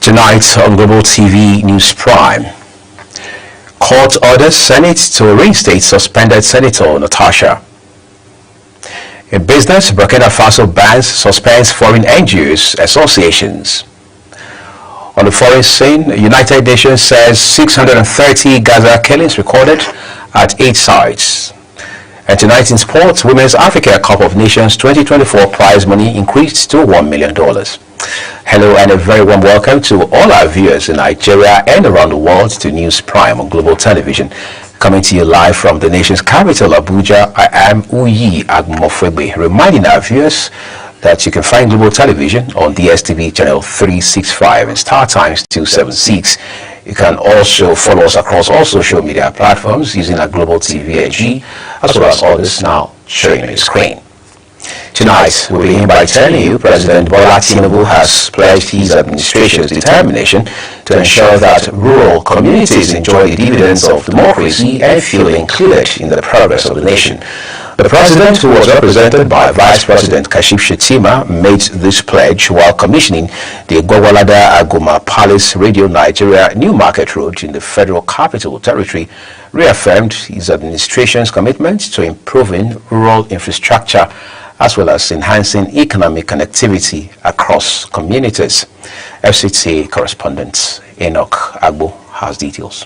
Tonight on Global TV News Prime, court orders Senate to reinstate suspended Senator Natasha. In business, Burkina Faso bans suspends foreign NGOs associations. On the foreign scene, United Nations says 630 Gaza killings recorded at 8 sites. And tonight in sports, Women's Africa Cup of Nations 2024 prize money increased to $1 million. Hello and a very warm welcome to all our viewers in Nigeria and around the world to News Prime on Global Television. Coming to you live from the nation's capital, Abuja, I am Uyi Agmofwebe, reminding our viewers that you can find Global Television on DSTV channel 365 and Star Times 276. You can also follow us across all social media platforms using our Global TV AG, as well as others now showing on the screen. Tonight, we'll begin by telling you President Bola Tinubu has pledged his administration's determination to ensure that rural communities enjoy the dividends of democracy and feel included in the progress of the nation. The president, who was represented by Vice President Kashim Shettima, made this pledge while commissioning the Gwagwalada Aguma Palace Radio Nigeria New Market Road in the Federal Capital Territory, reaffirmed his administration's commitment to improving rural infrastructure as well as enhancing economic connectivity across communities. FCT correspondent Enoch Agbo has details.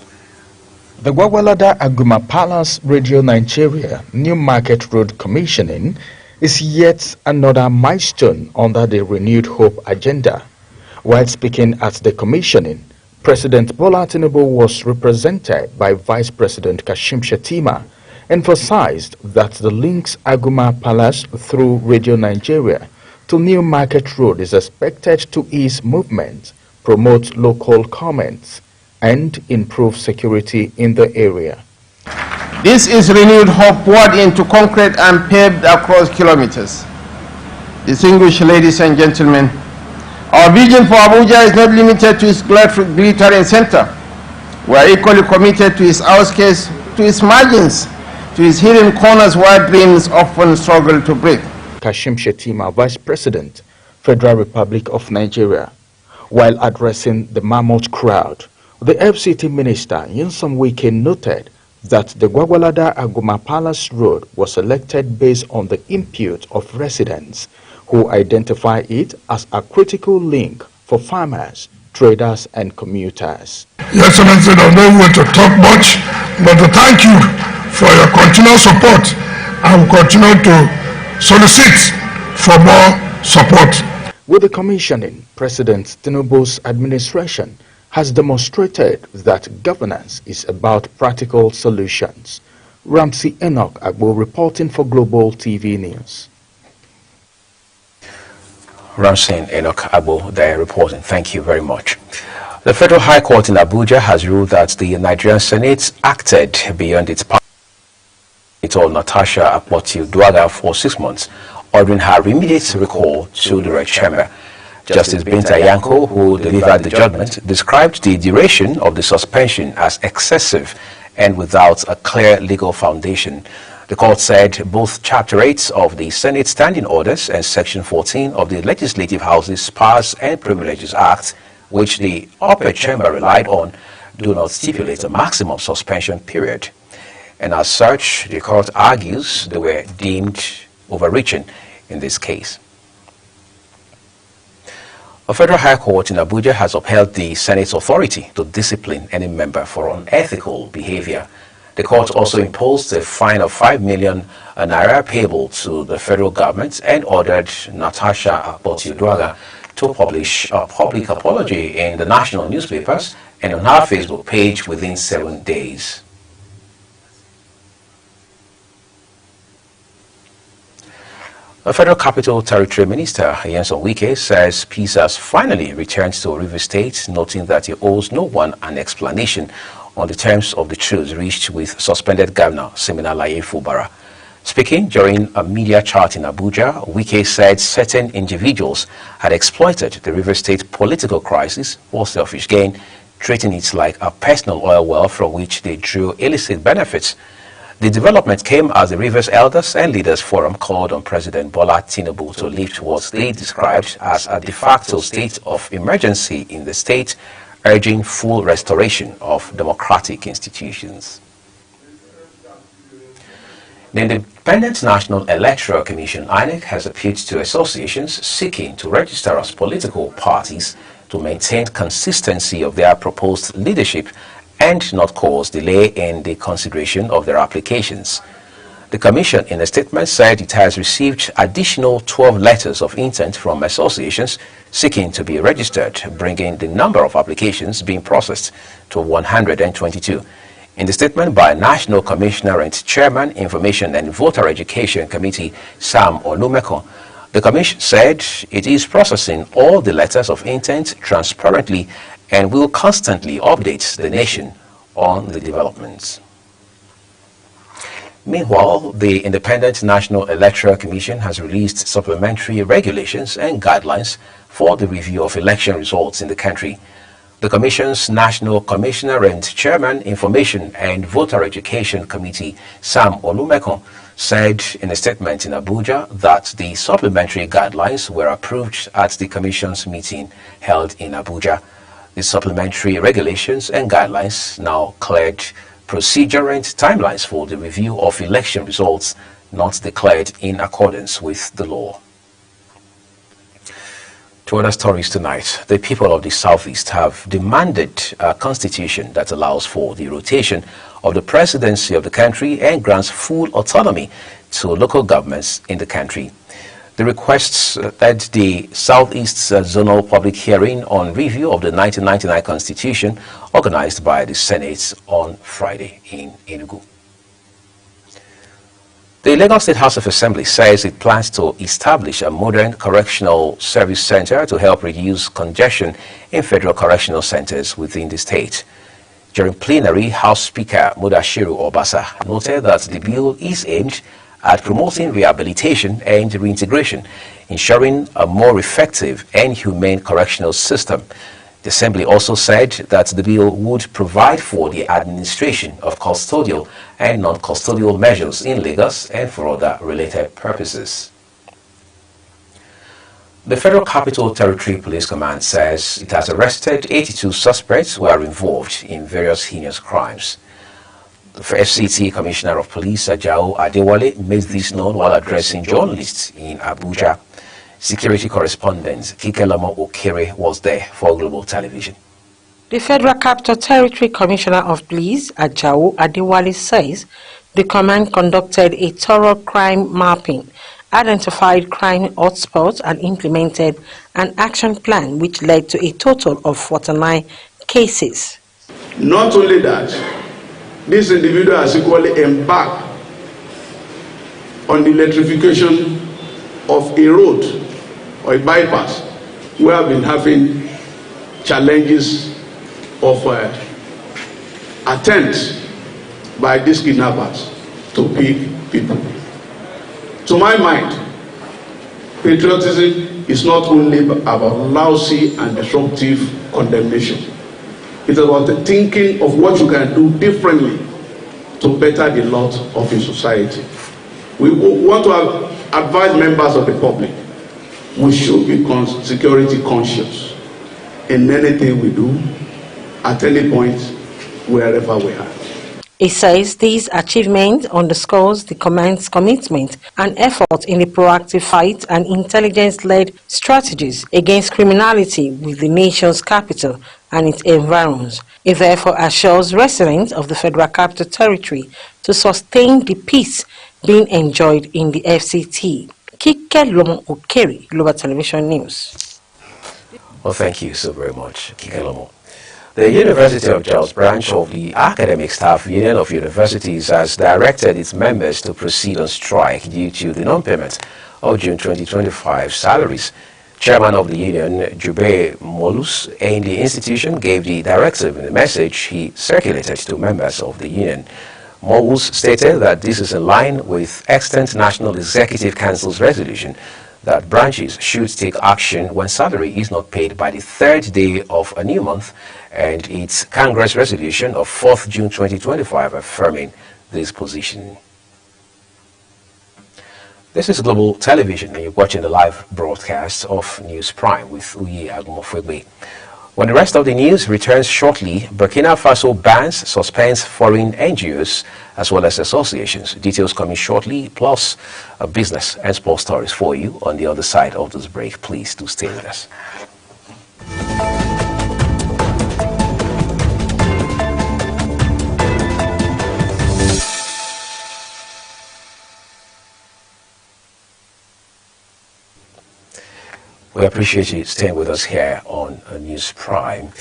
The Gwagwalada Aguma Palace Radio Nigeria New Market Road commissioning is yet another milestone under the Renewed Hope agenda. While speaking at the commissioning, President Bola Tinubu was represented by Vice President Kashim Shettima, emphasized that the links Aguma Palace through Radio Nigeria to New Market Road is expected to ease movement, promote local comments, and improve security in the area. This is renewed hope poured into concrete and paved across kilometers. Distinguished ladies and gentlemen, our vision for Abuja is not limited to its glittering center. We are equally committed to its outskirts, to its margins, to its hidden corners where dreams often struggle to breathe. Kashim Shettima, Vice President, Federal Republic of Nigeria, while addressing the mammoth crowd, the FCT Minister Nyesom Wike noted that the Gwagwalada Aguma Palace Road was selected based on the input of residents who identify it as a critical link for farmers, traders and commuters. Your Excellency, I don't want to talk much, but to thank you for your continued support. I will continue to solicit for more support. With the commissioning, President Tinubu's administration has demonstrated that governance is about practical solutions. Ramsey Enoch Agbo reporting for Global TV News. Ramsey Enoch Agbo there reporting. Thank you very much. The Federal High Court in Abuja has ruled that the Nigerian Senate acted beyond its power. Senator Natasha Akpoti-Uduaghan for 6 months, ordering her immediate recall to the Red Chamber. Justice Binta Yanko, who delivered the judgment, described the duration of the suspension as excessive and without a clear legal foundation. The court said both Chapter 8 of the Senate Standing Orders and Section 14 of the Legislative House's Powers and Privileges Act, which the upper chamber relied on, do not stipulate a maximum suspension period. And as such, the court argues they were deemed overreaching in this case. A Federal High Court in Abuja has upheld the Senate's authority to discipline any member for unethical behavior. The court also imposed a fine of 5 million naira payable to the federal government and ordered Natasha Akpoti-Uduaghan to publish a public apology in the national newspapers and on her Facebook page within 7 days. The Federal Capital Territory Minister, Nyesom Wike, says peace has finally returned to Rivers State, noting that he owes no one an explanation on the terms of the truce reached with suspended Governor Siminalayi Fubara. Speaking during a media chat in Abuja, Wike said certain individuals had exploited the Rivers State political crisis for selfish gain, treating it like a personal oil well from which they drew illicit benefits. The development came as the Rivers Elders and Leaders Forum called on President Bola Tinubu to lift what they described as a de facto state of emergency in the state, urging full restoration of democratic institutions. The Independent National Electoral Commission (INEC) has appealed to associations seeking to register as political parties to maintain consistency of their proposed leadership and not cause delay in the consideration of their applications. The Commission, in a statement, said it has received additional 12 letters of intent from associations seeking to be registered, bringing the number of applications being processed to 122. In the statement by National Commissioner and Chairman, Information and Voter Education Committee, Sam Olumeko, the Commission said it is processing all the letters of intent transparently and will constantly update the nation on the developments. Meanwhile, the Independent National Electoral Commission has released supplementary regulations and guidelines for the review of election results in the country. The Commission's National Commissioner and Chairman, Information and Voter Education Committee, Sam Olumeko, said in a statement in Abuja that the supplementary guidelines were approved at the Commission's meeting held in Abuja. The supplementary regulations and guidelines now cleared procedure and timelines for the review of election results not declared in accordance with the law. To other stories tonight, the people of the Southeast have demanded a constitution that allows for the rotation of the presidency of the country and grants full autonomy to local governments in the country. The requests led the Southeast Zonal Public Hearing on review of the 1999 Constitution organized by the Senate on Friday in Enugu. The Lagos State House of Assembly says it plans to establish a modern correctional service center to help reduce congestion in federal correctional centers within the state. During plenary, House Speaker Mudashiru Obasa noted that the bill is aimed at promoting rehabilitation and reintegration, ensuring a more effective and humane correctional system. The Assembly also said that the bill would provide for the administration of custodial and non-custodial measures in Lagos and for other related purposes. The Federal Capital Territory Police Command says it has arrested 82 suspects who are involved in various heinous crimes. The FCT Commissioner of Police, Ajao Adewale, made this known while addressing journalists in Abuja. Security correspondent Kikelamo Okere was there for Global Television. The Federal Capital Territory Commissioner of Police, Ajao Adewale, says the command conducted a thorough crime mapping, identified crime hotspots and implemented an action plan which led to a total of 49 cases. Not only that, this individual has equally embarked on the electrification of a road or a bypass where I've been having challenges of attempts by these kidnappers to pick people. To my mind, patriotism is not only about lousy and destructive condemnation. It's about the thinking of what you can do differently to better the lot of a society. We want to advise members of the public. We should be security conscious in anything we do, at any point, wherever we are. It says these achievements underscores the command's commitment and effort in the proactive fight and intelligence-led strategies against criminality with the nation's capital and its environs. It therefore assures residents of the Federal Capital Territory to sustain the peace being enjoyed in the FCT. Kikelamo Okere, Global Television News. Well, thank you so very much, Kikelamo. The University of Jos branch of the Academic Staff Union of Universities has directed its members to proceed on strike due to the non-payment of June 2025 salaries. Chairman of the union, Jube Molus, and the institution gave the directive in a message he circulated to members of the union. Molus stated that this is in line with extant National Executive Council's resolution that branches should take action when salary is not paid by the third day of a new month, and its Congress resolution of 4th June 2025 affirming this position. This is Global Television, and you're watching the live broadcast of News Prime with Uyi Agumofwegbe. When the rest of the news returns shortly, Burkina Faso bans, suspends foreign NGOs as well as associations. Details coming shortly, plus business and sports stories for you on the other side of this break. Please do stay with us. We appreciate you staying with us here on News Prime.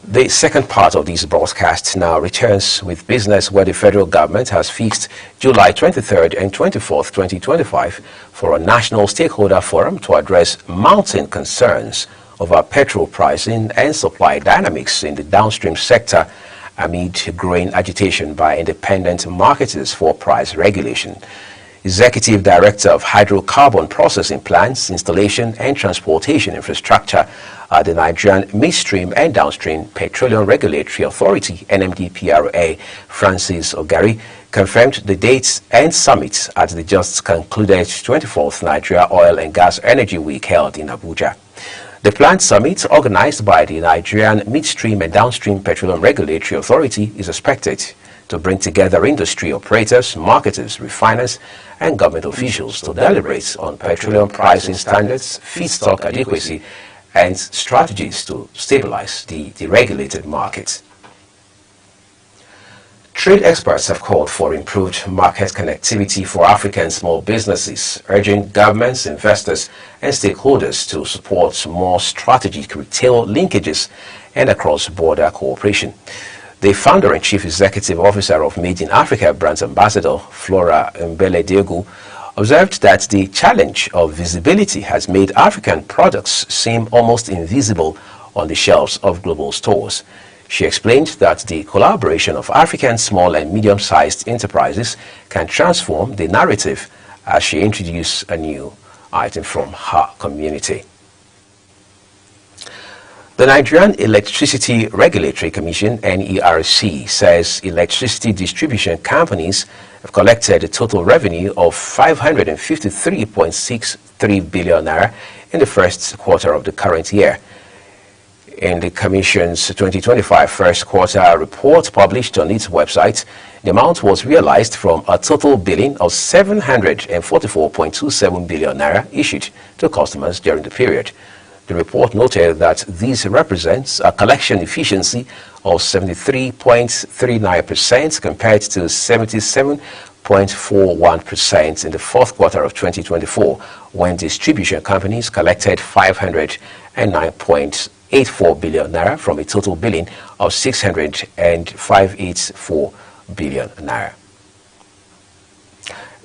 The second part of this broadcast now returns with business, where the federal government has fixed July 23rd and 24th, 2025 for a national stakeholder forum to address mounting concerns over petrol pricing and supply dynamics in the downstream sector amid growing agitation by independent marketers for price regulation. Executive Director of Hydrocarbon Processing Plants, Installation and Transportation Infrastructure at the Nigerian Midstream and Downstream Petroleum Regulatory Authority, NMDPRA, Francis Ogari, confirmed the dates and summits at the just concluded 24th Nigeria Oil and Gas Energy Week held in Abuja. The planned summit, organized by the Nigerian Midstream and Downstream Petroleum Regulatory Authority, is expected to bring together industry operators, marketers, refiners, and government officials to deliberate on petroleum pricing standards, feedstock adequacy, and strategies to stabilize the deregulated market. Trade experts have called for improved market connectivity for African small businesses, urging governments, investors, and stakeholders to support more strategic retail linkages and across-border cooperation. The founder and chief executive officer of Made in Africa brand ambassador, Flora Mbele-Diegu, observed that the challenge of visibility has made African products seem almost invisible on the shelves of global stores. She explained that the collaboration of African small and medium-sized enterprises can transform the narrative as she introduced a new item from her community. The Nigerian Electricity Regulatory Commission, NERC, says electricity distribution companies have collected a total revenue of 553.63 billion naira in the first quarter of the current year. In the Commission's 2025 first quarter report published on its website, the amount was realized from a total billing of 744.27 billion naira issued to customers during the period. The report noted that this represents a collection efficiency of 73.39% compared to 77.41% in the fourth quarter of 2024, when distribution companies collected 509.84 billion naira from a total billing of 605.84 billion naira.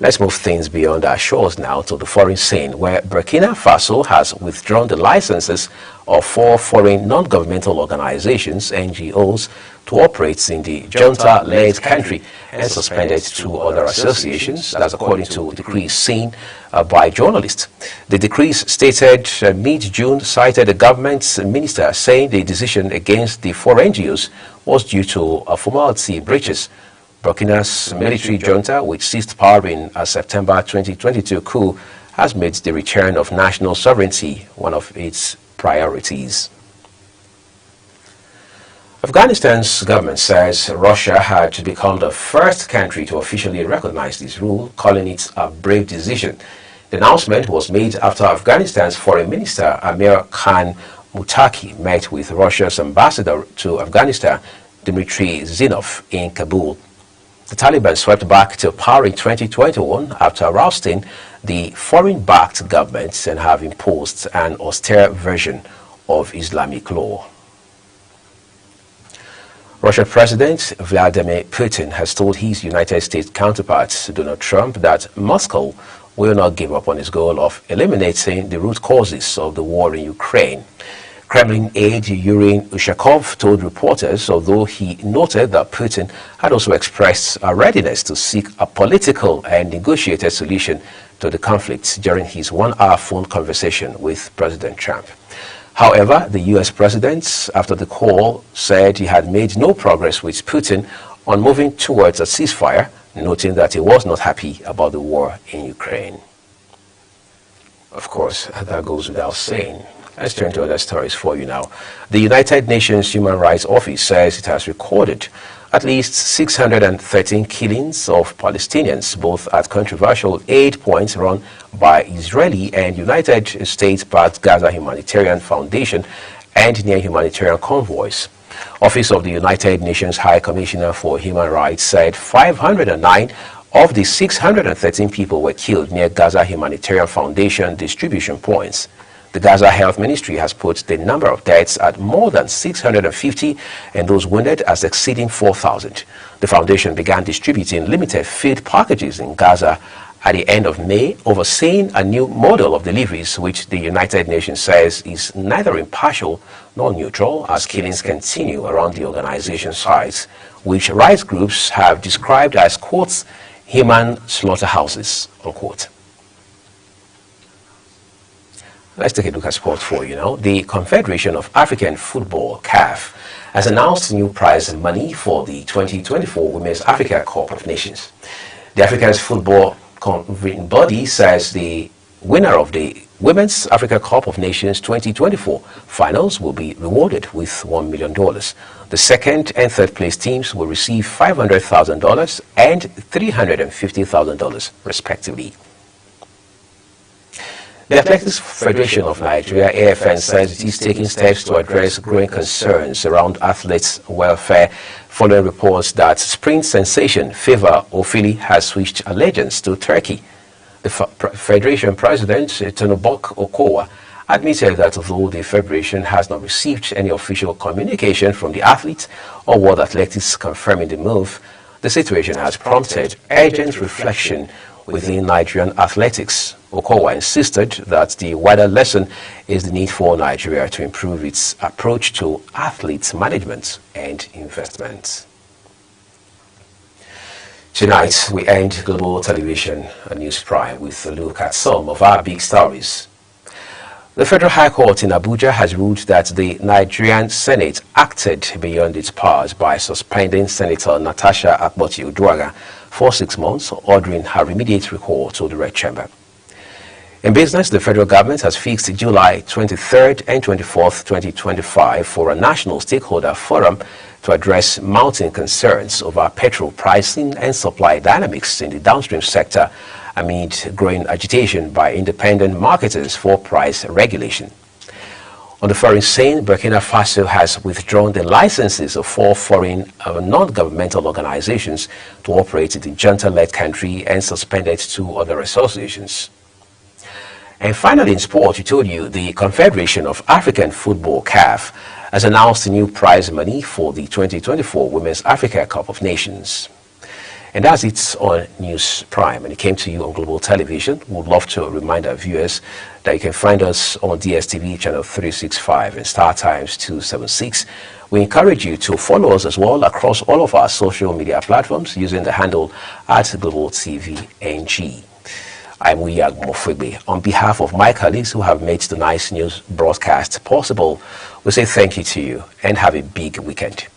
Let's move things beyond our shores now to the foreign scene, where Burkina Faso has withdrawn the licenses of 4 foreign non-governmental organizations, NGOs, to operate in the junta-led country and suspended 2 other associations, that's according to decrees seen by journalists. The decrees stated mid-June cited the government's minister saying the decision against the 4 NGOs was due to formality breaches. Burkina's military junta, which seized power in a September 2022 coup, has made the return of national sovereignty one of its priorities. Afghanistan's government says Russia had become the first country to officially recognize this rule, calling it a brave decision. The announcement was made after Afghanistan's Foreign Minister Amir Khan Muttaqi met with Russia's ambassador to Afghanistan, Dmitry Zinov, in Kabul. The Taliban swept back to power in 2021 after ousting the foreign-backed government and have imposed an austere version of Islamic law. Russian President Vladimir Putin has told his United States counterpart, Donald Trump, that Moscow will not give up on its goal of eliminating the root causes of the war in Ukraine. Kremlin aide Yuri Ushakov told reporters, although he noted that Putin had also expressed a readiness to seek a political and negotiated solution to the conflict during his 1-hour phone conversation with President Trump. However, the U.S. president, after the call, said he had made no progress with Putin on moving towards a ceasefire noting that he was not happy about the war in Ukraine. Of course, that goes without saying. Let's turn to other stories for you now. The United Nations Human Rights Office says it has recorded at least 613 killings of Palestinians, both at controversial aid points run by Israeli and United States-backed Gaza Humanitarian Foundation and near humanitarian convoys. Office of the United Nations High Commissioner for Human Rights said 509 of the 613 people were killed near Gaza Humanitarian Foundation distribution points. The Gaza Health Ministry has put the number of deaths at more than 650 and those wounded as exceeding 4,000. The foundation began distributing limited feed packages in Gaza at the end of May, overseeing a new model of deliveries which the United Nations says is neither impartial nor neutral as killings continue around the organization's sites, which rights groups have described as, quote, human slaughterhouses, unquote. Let's take a look at sport for you now. The Confederation of African Football, CAF, has announced new prize money for the 2024 Women's Africa Cup of Nations. The Africa's football convening body says the winner of the Women's Africa Cup of Nations 2024 finals will be rewarded with $1 million. The second and third place teams will receive $500,000 and $350,000 respectively. The Athletics Federation of Nigeria, AFN, says it is taking steps to address growing concerns around athletes' welfare following reports that sprint sensation Favour Ofili has switched allegiance to Turkey. The Federation President, Tonobok Okowa, admitted that although the Federation has not received any official communication from the athletes or World Athletics confirming the move, the situation has prompted urgent reflection within Nigerian athletics. Okowa insisted that the wider lesson is the need for Nigeria to improve its approach to athletes management and investment. Tonight, we end Global Television News Prime with a look at some of our big stories. The Federal High Court in Abuja has ruled that the Nigerian Senate acted beyond its powers by suspending Senator Natasha Akpoti-Uduaghan for 6 months, ordering her immediate recall to the Red Chamber. In business, the federal government has fixed July 23rd and 24th, 2025 for a national stakeholder forum to address mounting concerns over petrol pricing and supply dynamics in the downstream sector amid growing agitation by independent marketers for price regulation. On the foreign scene, Burkina Faso has withdrawn the licenses of 4 foreign non-governmental organizations to operate in the junta-led country and suspended 2 other associations. And finally, in sport, we told you the Confederation of African Football, CAF, has announced new prize money for the 2024 Women's Africa Cup of Nations. And that's it on News Prime, and it came to you on Global Television. We would love to remind our viewers that you can find us on DSTV channel 365 and Star Times 276. We encourage you to follow us as well across all of our social media platforms using the handle @GlobalTVNG. I'm Uyag Mofwegbe. On behalf of my colleagues who have made tonight's news broadcast possible, we say thank you to you and have a big weekend.